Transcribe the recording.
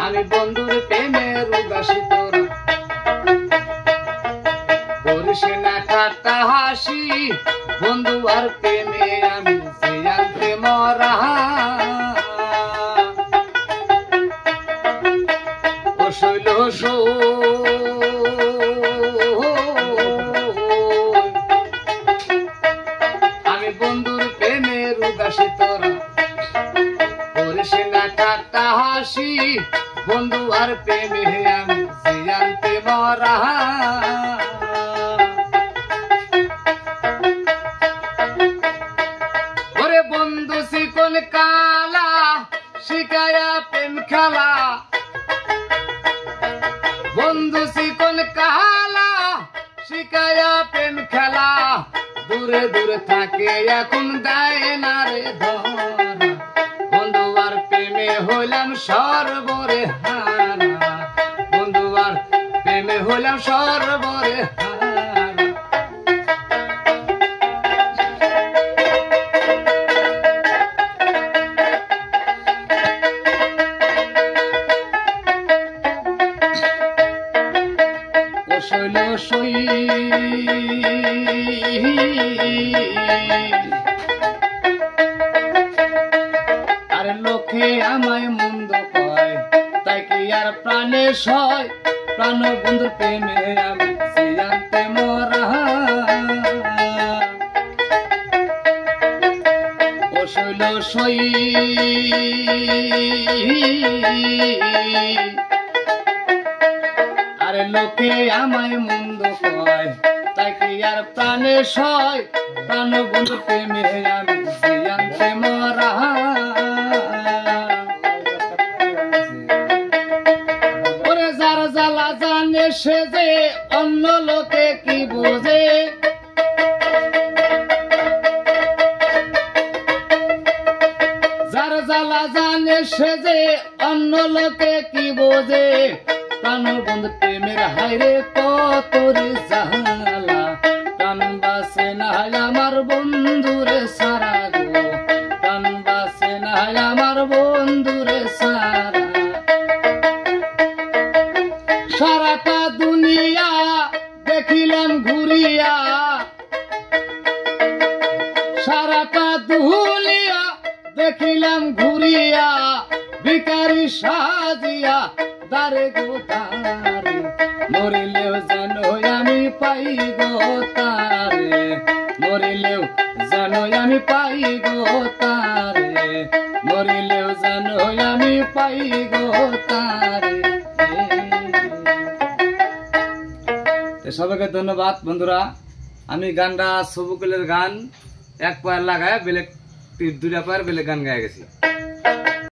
আমি বন্ধুর প্রেমের উদাসী তোরা করিস না ঠাট্টা হাসি বন্ধু আর প্রেমে আমি জানতে মরা ও শৈল আমি বন্ধুর প্রেমের উদাসী তোরা করিস না ঠাট্টা হাসি বন্ধু আর প্রেমে আমি জানতে মরা ওরে বন্ধু শিকল কালা শিকায়া প্রেম খেলা বন্ধু শিকল কালা শিকায়া প্রেম খেলা দূরে দূরে থাকে এখন দেয় না রে ধরা বন্ধু আর প্রেমে হইলাম সর্বরে হারা বন্ধু আর প্রেমে হইলাম সর্বরে হারা ও শৈল সই আরে লোকে আমায় মন্দ কয় তাই কি আর প্রাণে সয় প্রাণ বন্ধুর প্রেমে আমি জানতে মরা ও শৈল সই আরে লোকে আমায় মন্দ কয় তাই কি আর প্রাণে সয় প্রাণ বন্ধুর প্রেমে আমি জানতে মরা ওরে যার জ্বালা জানে সে যে অন্য লোকে কি বোঝে যার জ্বালা জানে সে যে অন্য লোকে কি বোঝে প্রাণ বন্ধু প্রেমের হায়রে কত রে জ্বালা প্রাণ বাসে না আমার বন্ধুরে সারা গো প্রাণ বাসে না আমার বন্ধুরে সারা সারাটা দুনিয়া দেখিলাম ঘুরিয়া সারাটা দুনিয়া দেখিলাম ঘুরিয়া ভিখারি সাজিয়া দারে গো তারে মরিলেও যেন আমি পাই গো তারে মরিলেও যেন আমি পাই গো তারে মরিলেও যেন আমি পাই গো তারে সবাইকে ধন্যবাদ বন্ধুরা আমি গানটা সবুকুলের গান এক পায়ের লাগায় বেলেগ দুইটা পায়ের বেলেগ গান গায়ে গেছি।